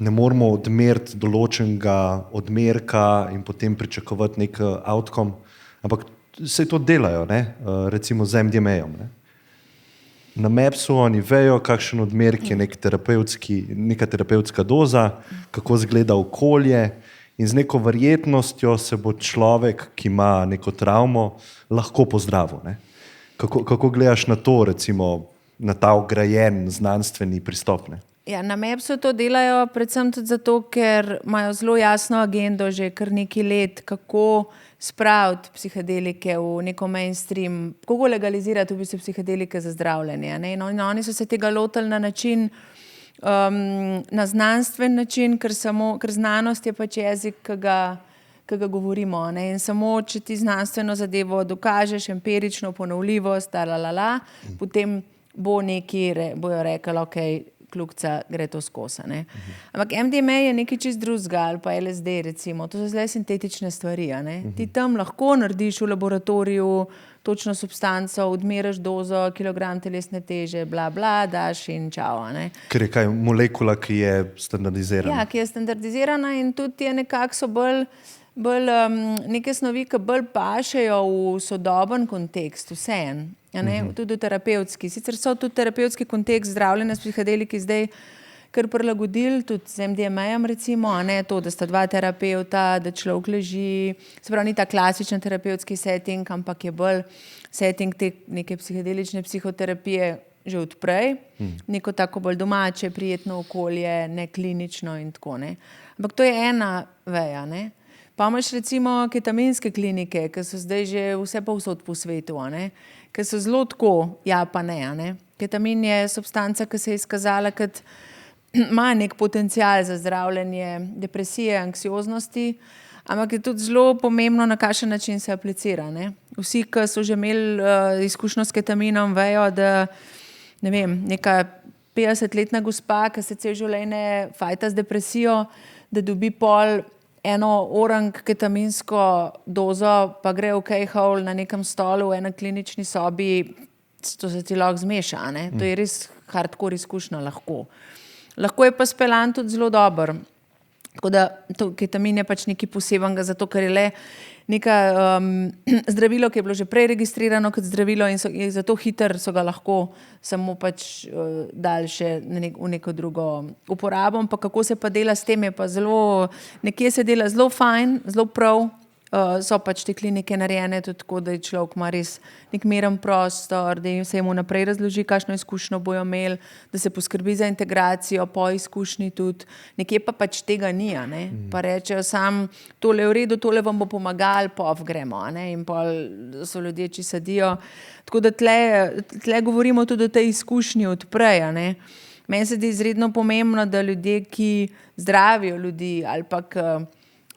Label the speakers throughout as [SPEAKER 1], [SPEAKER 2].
[SPEAKER 1] ne moramo odmeriti določenega odmerka in potem pričakovati nek outcome, ampak se to delajo, ne? Recimo z MDMA-jem. Na MAPS-u oni vejo, kakšen odmerek je neka terapevtska doza, kako izgleda okolje in z neko verjetnostjo se bo človek, ki ima neko travmo, lahko pozdravil. Ne? Kako gledaš na to, recimo, na ta ograjen znanstveni pristop? Ne?
[SPEAKER 2] Ja, na MAPS-u to delajo predvsem tudi zato, ker imajo zelo jasno agendo že kar nekaj let, kako spraviti psihedelike v neko mainstream, kako legalizirati v bistvu psihedelike za zdravljenje. Ne? In oni so se tega lotili na način, na znanstven način, ker znanost je pač jezik, ki ga govorimo. Ne? In samo, če ti znanstveno zadevo dokažeš, empirično ponovljivost, potem bo bojo rekli, ok, kljukca gre to skozi. Ampak MDMA je nekaj čist drugega, ali pa LSD recimo, to so zdaj sintetične stvari. Ti tam lahko narediš v laboratoriju točno substanco, odmeriš dozo, kilogram telesne teže, bla, bla, daš in čao.
[SPEAKER 1] Ker je kaj molekula, ki je standardizirana.
[SPEAKER 2] Ja, ki je standardizirana in tudi je nekako so bolj neke snovi, ki bolj pašejo v sodoben kontekst, vseeno. Tudi v terapevtski. Sicer so tudi terapevtski kontekst zdravljenja s psihedeliki zdaj kar prilagodili, tudi z MDMA-jem recimo, to, da sta dva terapevta, da človek leži, se pravi, ni ta klasičen terapevtski setting, ampak je bolj setting te neke psihedelične psihoterapije že odprej, neko tako bolj domače, prijetno okolje, ne klinično in tako. Ampak to je ena veja. Pa imaš recimo ketaminske klinike, ki so zdaj že vse povsod po svetu, ki so zelo tako, ja pa ne. Ketamin je substanca, ki se je izkazala, kot ima nek potencial za zdravljenje depresije, anksioznosti, ampak je tudi zelo pomembno, na kakšen način se aplicira. Vsi, ki so že imeli izkušnjo s ketaminom, vejo, da ne vem, neka 50-letna gospa, ki se cel življenje fajta z depresijo, da dobi pol eno orang ketaminsko dozo, pa gre v kejhol na nekem stolu v eni klinični sobi, to se ti lahko zmeša. To je res hardcore izkušnja lahko. Lahko je pa speljan tudi zelo dober. Tako da ketamin je pač nekaj posebenega, zato ker je le neka zdravilo, ki je bilo že prej registrirano kot zdravilo in zato hiter so ga lahko samo pač dali še v neko drugo uporabo. Ampak kako se pa dela s tem, je pa zelo, nekje se dela zelo fajn, zelo prav. So pač te klinike narejene tudi tako, da je človek ima res nek miren prostor, da se jim naprej razloži, kakšno izkušnjo bojo imeli, da se poskrbi za integracijo po izkušnji tudi. Nekje pa pač tega ni, pa rečejo sam, tole je v redu, tole vam bo pomagal, pov gremo, in pol so ljudje, či sedijo. Tako da tle govorimo tudi o tej izkušnji odprej, Meni se zdi izredno pomembno, da ljudje, ki zdravijo ljudi ali pa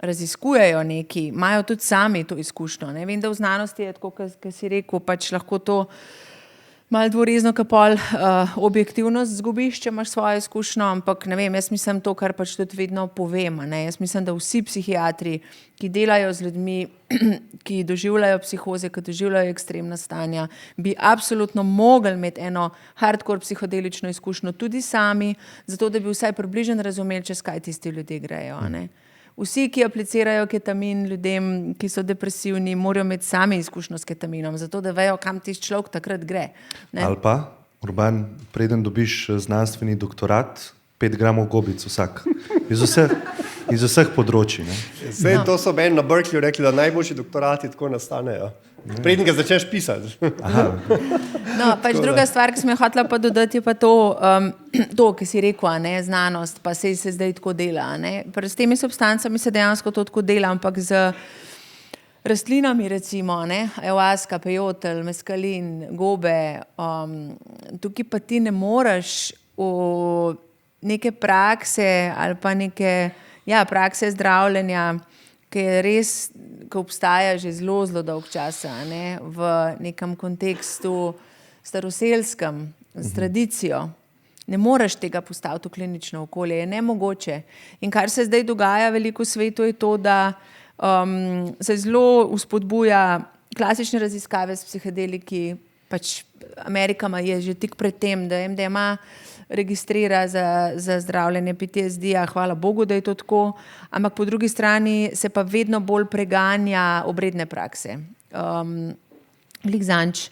[SPEAKER 2] raziskujejo neki, imajo tudi sami to izkušnjo. Vem, da v znanosti je tako, kot si rekel, pač lahko to malo dvorezno, ka pol objektivnost zgubiš, če imaš svojo izkušnjo, ampak ne vem, jaz mislim to, kar pač tudi vedno povem. Jaz mislim, da vsi psihiatri, ki delajo z ljudmi, ki doživljajo psihoze, ki doživljajo ekstremna stanja, bi absolutno mogli imeti eno hardcore psihodelično izkušnjo tudi sami, zato da bi vsaj približno razumeli, čez kaj tisti ljudje grejo. Vsi, ki aplicirajo ketamin ljudem, ki so depresivni, morajo imeti sami izkušnjo s ketaminom, zato da vejo, kam tisti človek takrat gre.
[SPEAKER 1] Ali pa, Urban, preden dobiš znanstveni doktorat, 5 gramov gobic vsak. Iz vseh področij.
[SPEAKER 3] Zdaj, to so meni na Berkeleyju rekli, da najboljši doktorati tako nastanejo. Preden ga začneš pisati.
[SPEAKER 2] Pač druga stvar, ki sem jo hotela pa dodati, je pa to, ki si rekel, znanost, pa se zdaj tako dela. S temi substancami se dejansko to tako dela, ampak z rastlinami recimo, ayahuasca, peyote, meskalin, gobe, tukaj pa ti ne moreš v neke prakse ali pa neke prakse zdravljenja, ki je res, ki obstaja že zelo, zelo dolg časa, v nekem kontekstu staroselskem, s tradicijo. Ne moreš tega postaviti v klinično okolje, je nemogoče. In kar se zdaj dogaja veliko v svetu, je to, da se zelo vzpodbuja klasične raziskave s psihedeliki, pač Amerika je že tik pred tem, da MDMA registrira za zdravljenje PTSD-ja, hvala Bogu, da je to tako, ampak po drugi strani se pa vedno bolj preganja obredne prakse. Ligzanč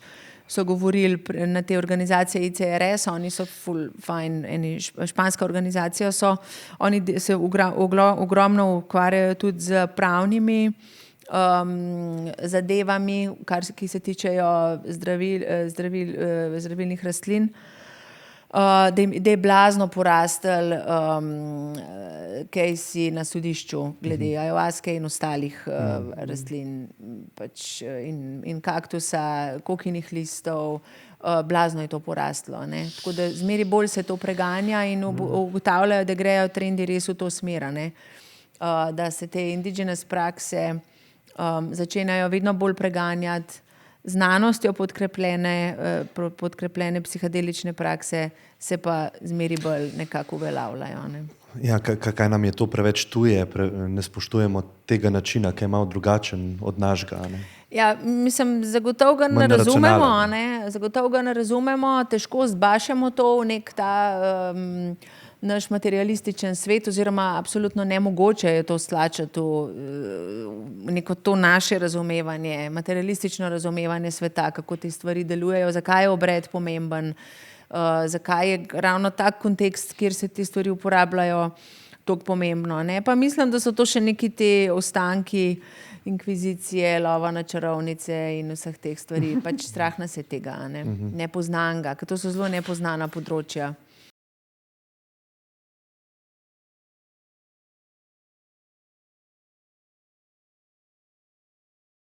[SPEAKER 2] so govorili na te organizacije ICRS, oni so full fine, španska organizacija so, oni se ogromno ukvarjajo tudi z pravnimi zadevami, ki se tičejo zdravilnih rastlin, da je blazno porastel Casey na sodišču glede ayahuaske in ostalih rastlin pač, in kaktusa, kokinih listov, blazno je to porastlo. Ne? Tako da zmeri bolj se to preganja in ugotavljajo, da grejo trendi res v to smer, da se te indigenous prakse začenjajo vedno bolj preganjati, znanostjo podkrepljene psihadelične prakse se pa zmeri bolj nekako uveljavljajo. Ne?
[SPEAKER 1] Ja, kaj nam je to preveč tuje, ne spoštujemo tega načina, ki je malo drugačen od našega. Ne?
[SPEAKER 2] Ja, mislim, zagotovo ga ne razumemo, težko zbašemo to v nek ta naš materialističen svet, oziroma absolutno nemogoče je to stlačiti v neko to naše razumevanje, materialistično razumevanje sveta, kako te stvari delujejo, zakaj je obred pomemben, zakaj je ravno tak kontekst, kjer se te stvari uporabljajo, toliko pomembno. Ne? Pa mislim, da so to še neki te ostanki inkvizicije, lova na čarovnice in vseh teh stvari, pač strah nas je tega, nepoznanega, ker to so zelo nepoznana področja.